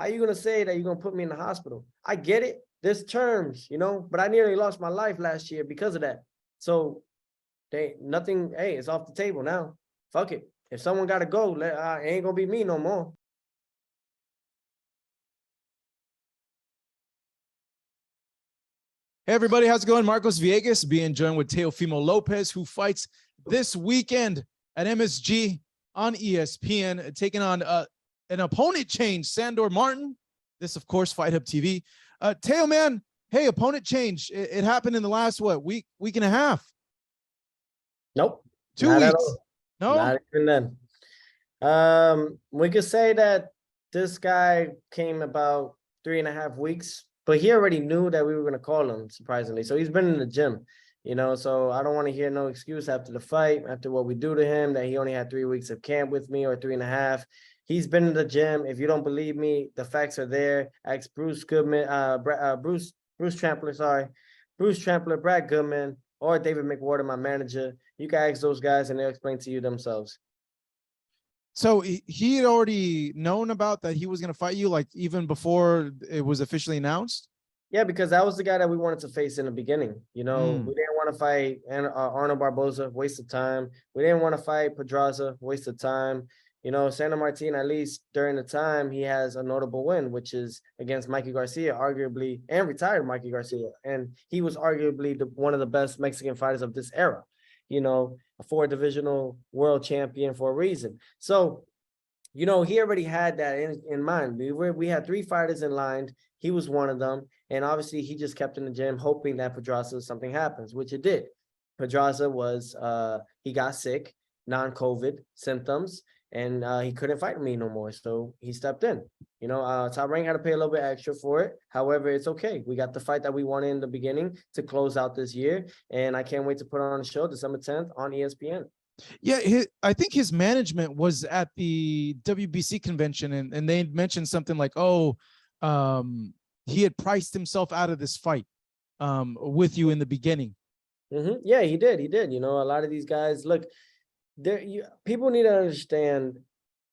How are you going to say that you're going to put me in the hospital? I get it. There's terms, but I nearly lost my life last year because of that. So nothing, hey, it's off the table now. Fuck it. If someone got to go, it ain't going to be me no more. Hey, everybody. How's it going? Marcos Villegas being joined with Teofimo Lopez, who fights this weekend at MSG on ESPN, taking on an opponent change, Sandor Martin. This, of course, Fight Hub TV. Teo, man, hey, opponent change. It happened in the last, week and a half? Nope. 2 weeks. No? Not even then. We could say that this guy came about 3.5 weeks, but he already knew that we were going to call him, surprisingly. So he's been in the gym, so I don't want to hear no excuse after the fight, after what we do to him, that he only had 3 weeks of camp with me or 3.5. He's been in the gym. If you don't believe me, the facts are there. Ask Bruce Goodman, Bruce Trampler, Brad Goodman, or David McWhorter, my manager. You can ask those guys and they'll explain to you themselves. So he had already known about that he was going to fight you, like even before it was officially announced? Yeah, because that was the guy that we wanted to face in the beginning. We didn't want to fight Arnold Barboza, waste of time. We didn't want to fight Pedraza, waste of time. Sandor Martin, at least during the time, he has a notable win, which is against Mikey Garcia, arguably, and retired Mikey Garcia. And he was arguably one of the best Mexican fighters of this era, a 4-divisional world champion for a reason. So, he already had that in mind. We had 3 fighters in line. He was one of them. And obviously, he just kept in the gym hoping that Pedraza, something happens, which it did. Pedraza was, he got sick, non-COVID symptoms, and he couldn't fight me no more. So he stepped in. Top Rank had to pay a little bit extra for it. However, it's okay. We got the fight that we wanted in the beginning to close out this year. And I can't wait to put on a show December 10th on ESPN. Yeah, I think his management was at the WBC convention, and they mentioned something like, he had priced himself out of this fight with you in the beginning. Yeah, he did. A lot of these guys, look, people need to understand,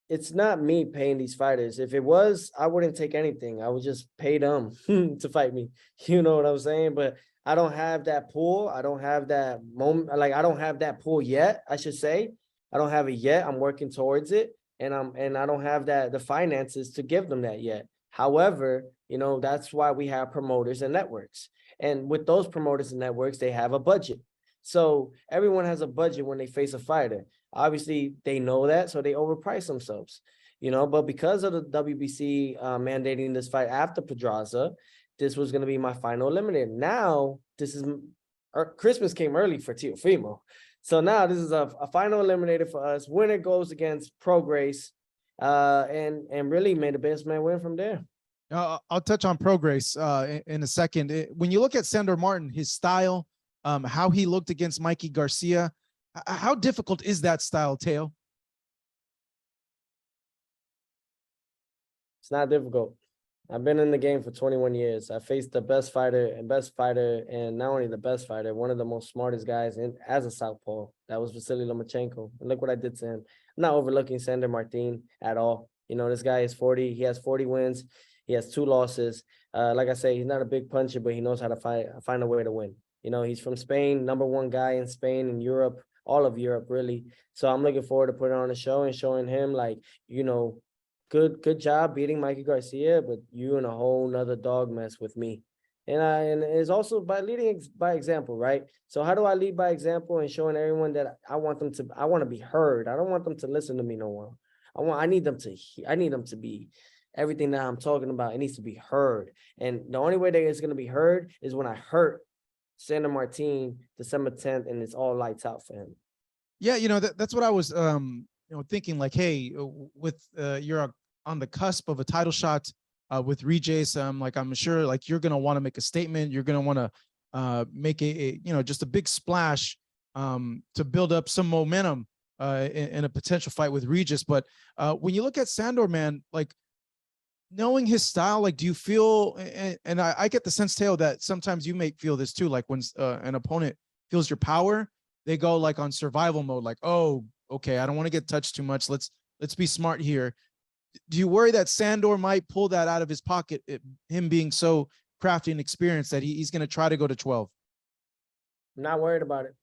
it's not me paying these fighters. If it was, I wouldn't take anything. I would just pay them to fight me. You know what I'm saying? But I don't have that pool. I don't have that moment. I don't have that pool yet, I should say. I don't have it yet. I'm working towards it. And I don't have the finances to give them that yet. However, that's why we have promoters and networks. And with those promoters and networks, they have a budget. So everyone has a budget when they face a fighter. Obviously, they know that, so they overprice themselves, But because of the WBC mandating this fight after Pedraza, this was going to be my final eliminator. Now, Christmas came early for Teofimo. So now this is a final eliminator for us. Winner goes against Pro Grace, and really made the best man win from there. I'll touch on Pro Grace in a second. When you look at Sandor Martin, his style, how he looked against Mikey Garcia, how difficult is that style, Teo? It's not difficult. I've been in the game for 21 years. I faced the best fighter, and not only the best fighter, one of the most smartest guys as a southpaw. That was Vasily Lomachenko. And look what I did to him. I'm not overlooking Sandor Martin at all. This guy is 40. He has 40 wins. He has 2 losses. Like I say, he's not a big puncher, but he knows how to find a way to win. He's from Spain, #1 guy in Spain and Europe, all of Europe, really. So I'm looking forward to putting on a show and showing him, good job beating Mikey Garcia, but you in a whole nother dog mess with me. And it's also by leading by example, right? So how do I lead by example and showing everyone that I want to be heard? I don't want them to listen to me no more. I need them to be everything that I'm talking about. It needs to be heard. And the only way that it's going to be heard is when I hurt Sandor Martin December 10th, and it's all lights out for him. Yeah, that's what I was thinking, like, hey, with you're on the cusp of a title shot with Regis, I'm sure you're gonna want to make a statement. You're gonna want to make just a big splash to build up some momentum in a potential fight with Regis. But when you look at Sandor, man, knowing his style, do you feel, and I get the sense, Teo, that sometimes you may feel this too, when an opponent feels your power, they go on survival mode, oh, okay, I don't want to get touched too much. Let's be smart here. Do you worry that Sandor might pull that out of his pocket, him being so crafty and experienced that he's going to try to go to 12? I'm not worried about it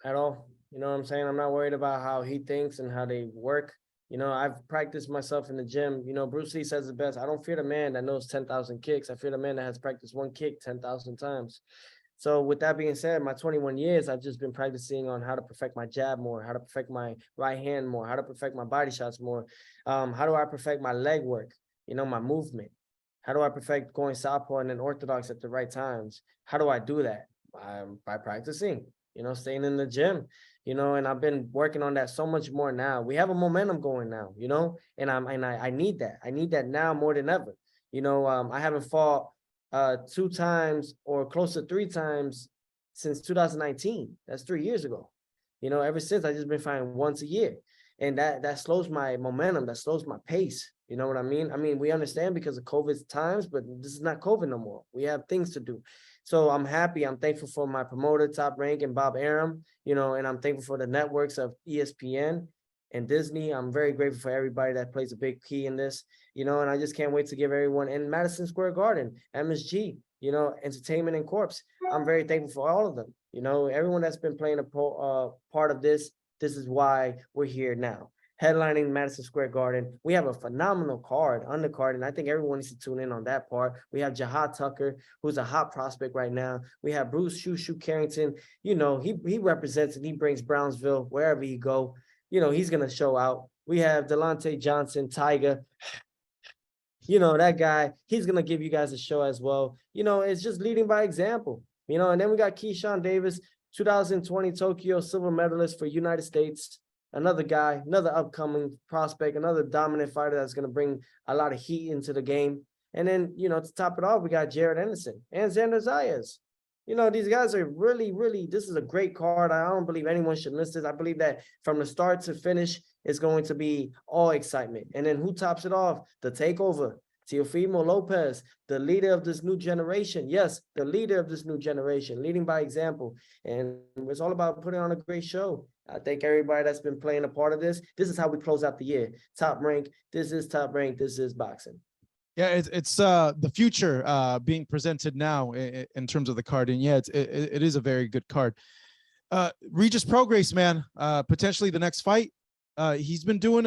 at all. You know what I'm saying? I'm not worried about how he thinks and how they work. You know, I've practiced myself in the gym. You know, Bruce Lee says it best. I don't fear the man that knows 10,000 kicks. I fear the man that has practiced one kick 10,000 times. So with that being said, my 21 years, I've just been practicing on how to perfect my jab more, how to perfect my right hand more, how to perfect my body shots more. How do I perfect my leg work? You know, my movement. How do I perfect going southpaw and then orthodox at the right times? How do I do that? By practicing, you know, staying in the gym, you know, and I've been working on that so much more now. We have a momentum going now, you know, and I need that. I need that now more than ever. You know, I haven't fought 2 times or close to 3 times since 2019. That's 3 years ago. You know, ever since I just been fighting once a year. And that slows my momentum, that slows my pace. You know what I mean? I mean, we understand because of COVID times, but this is not COVID no more. We have things to do. So I'm happy. I'm thankful for my promoter, Top Rank, and Bob Arum, you know, and I'm thankful for the networks of ESPN and Disney. I'm very grateful for everybody that plays a big key in this, you know, and I just can't wait to give everyone in Madison Square Garden, MSG, you know, Entertainment and Corpse. I'm very thankful for all of them. You know, everyone that's been playing a part of this. This is why we're here now. Headlining Madison Square Garden. We have a phenomenal undercard, and I think everyone needs to tune in on that part. We have Jahad Tucker, who's a hot prospect right now. We have Bruce Shushu Carrington. You know, he represents and he brings Brownsville wherever he go. You know, he's going to show out. We have Delonte Johnson, Tiger. You know, that guy, he's going to give you guys a show as well. You know, it's just leading by example. You know, and then we got Keyshawn Davis, 2020 Tokyo silver medalist for United States. Another guy, another upcoming prospect, another dominant fighter that's going to bring a lot of heat into the game. And then, you know, to top it off, we got Jared Anderson and Xander Zayas. You know, these guys are really, really, this is a great card. I don't believe anyone should miss this. I believe that from the start to finish, it's going to be all excitement. And then who tops it off? The takeover. Teofimo Lopez, the leader of this new generation. Yes, the leader of this new generation, leading by example. And it's all about putting on a great show. I thank everybody that's been playing a part of this. This is how we close out the year. Top Rank. This is Top Rank. This is boxing. Yeah, it's the future being presented now in terms of the card. And yeah, it is a very good card. Regis Prograis, man, potentially the next fight. He's been doing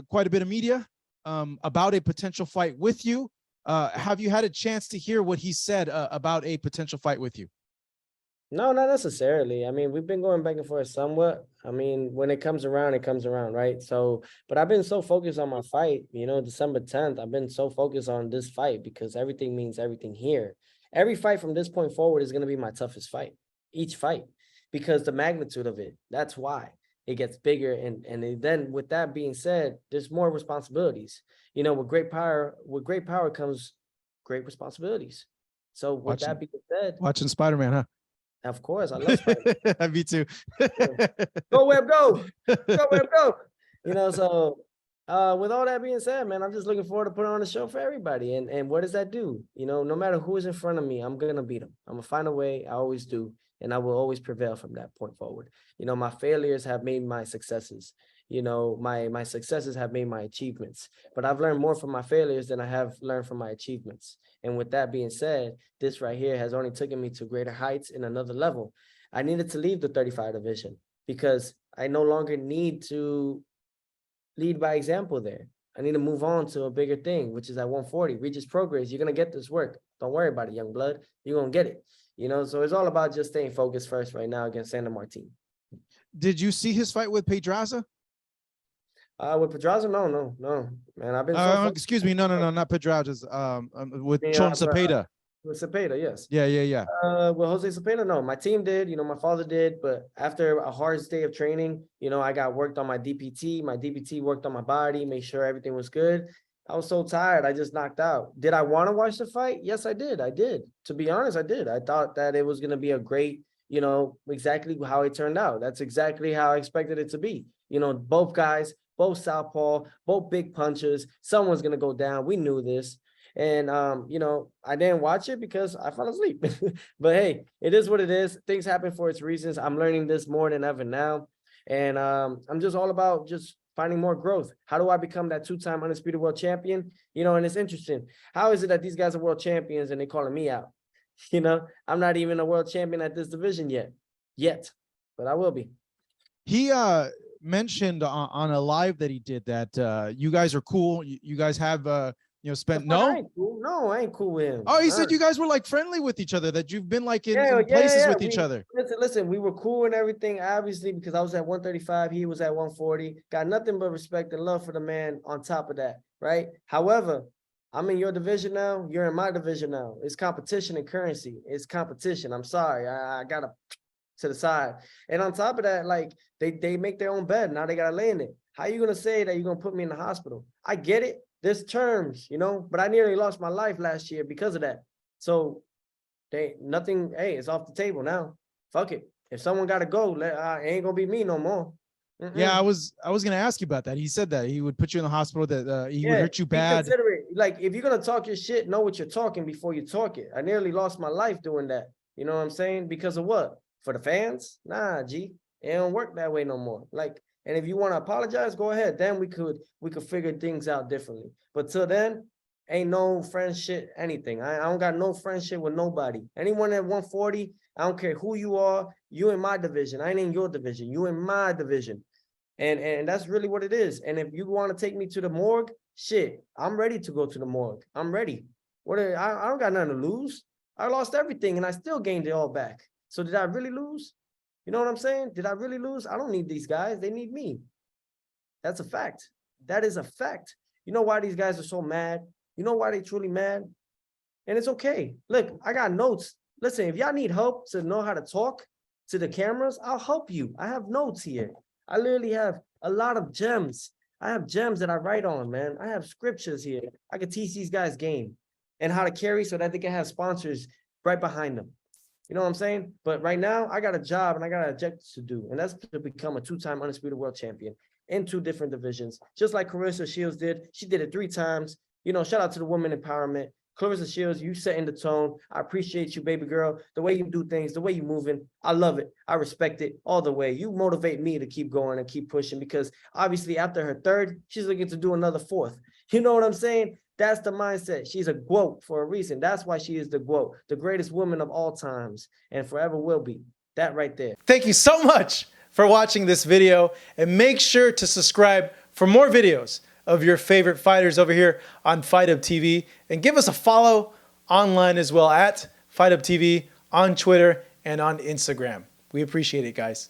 quite a bit of media about a potential fight with you. Have you had a chance to hear what he said about a potential fight with you? No, not necessarily. I mean, we've been going back and forth somewhat. I mean, when it comes around, right? So, but I've been so focused on my fight, you know, December 10th, I've been so focused on this fight because everything means everything here. Every fight from this point forward is going to be my toughest fight, each fight, because the magnitude of it, that's why it gets bigger. And then with that being said, there's more responsibilities. You know, with great power comes great responsibilities. So with that being said, watching Spider-Man, huh? Of course, I love Spider-Man. Me too. Go Web, go! Go Web, go! You know, so with all that being said, man, I'm just looking forward to putting on a show for everybody. And what does that do? You know, no matter who is in front of me, I'm gonna beat them. I'm gonna find a way. I always do, and I will always prevail from that point forward. You know, my failures have made my successes. You know, my successes have made my achievements. But I've learned more from my failures than I have learned from my achievements. And with that being said, this right here has only taken me to greater heights in another level. I needed to leave the 35 division because I no longer need to lead by example there. I need to move on to a bigger thing, which is at 140. Regis Prograis, you're going to get this work. Don't worry about it, young blood. You're going to get it. You know, so it's all about just staying focused first right now against Sandor Martin. Did you see his fight with Pedraza? With Pedraza, no, man. I've been excuse me, no, not Pedraza's. With Chon Cepeda. With Cepeda, yes. Yeah. With Jose Cepeda, no. My team did, you know, my father did, but after a hard day of training, you know, I got worked on my DPT. My DPT worked on my body, made sure everything was good. I was so tired, I just knocked out. Did I want to watch the fight? Yes, I did. To be honest, I did. I thought that it was going to be a great, you know, exactly how it turned out. That's exactly how I expected it to be. You know, both guys, both southpaw, both big punchers. Someone's going to go down. We knew this. And, you know, I didn't watch it because I fell asleep. But, hey, it is what it is. Things happen for its reasons. I'm learning this more than ever now. And I'm just all about just finding more growth. How do I become that 2-time undisputed world champion? You know, and it's interesting. How is it that these guys are world champions and they calling me out? You know, I'm not even a world champion at this division yet, but I will be. He mentioned on a live that he did that you guys are cool. You guys have spent I ain't cool. No, I ain't cool with him. Oh, he said you guys were like friendly with each other, that you've been like in places with each other. Listen, we were cool and everything, obviously, because I was at 135, he was at 140. Got nothing but respect and love for the man on top of that, right? However, I'm in your division now. You're in my division now. It's competition and currency. It's competition. I'm sorry. I got to the side. And on top of that, like, they make their own bed. Now they got to lay in it. How you going to say that you're going to put me in the hospital? I get it. There's terms, you know, but I nearly lost my life last year because of that. So hey, it's off the table now. Fuck it. If someone got to go, it ain't going to be me no more. Yeah, I was gonna ask you about that. He said that he would put you in the hospital, that he would hurt you bad. Like, if you're gonna talk your shit, know what you're talking before you talk it. I nearly lost my life doing that. You know what I'm saying? Because of what? For the fans? Nah, G. It don't work that way no more. Like, and if you want to apologize, go ahead. Then we could figure things out differently. But till then, ain't no friendship, anything. I don't got no friendship with nobody. Anyone at 140, I don't care who you are. You in my division. I ain't in your division. You in my division. And that's really what it is. And if you want to take me to the morgue, shit, I'm ready to go to the morgue. I'm ready. I don't got nothing to lose. I lost everything and I still gained it all back. So did I really lose? You know what I'm saying? Did I really lose? I don't need these guys. They need me. That's a fact. That is a fact. You know why these guys are so mad? You know why they truly mad? And it's okay. Look, I got notes. Listen, if y'all need help to know how to talk to the cameras, I'll help you. I have notes here. I literally have a lot of gems. I have gems that I write on, man. I have scriptures here. I can teach these guys game and how to carry so that they can have sponsors right behind them. You know what I'm saying? But right now, I got a job and I got an objective to do, and that's to become a 2-time undisputed world champion in 2 different divisions, just like Clarissa Shields did. She did it 3 times. You know, shout out to the women empowerment. Clarissa Shields, you setting the tone. I appreciate you, baby girl. The way you do things, the way you moving. I love it. I respect it all the way. You motivate me to keep going and keep pushing, because obviously after her 3rd, she's looking to do another 4th. You know what I'm saying? That's the mindset. She's a GWOAT for a reason. That's why she is the GWOAT, the greatest woman of all times, and forever will be. That right there. Thank you so much for watching this video, and make sure to subscribe for more videos of your favorite fighters over here on Fight Up TV, and give us a follow online as well at Fight Up TV on Twitter and on Instagram. We appreciate it, guys.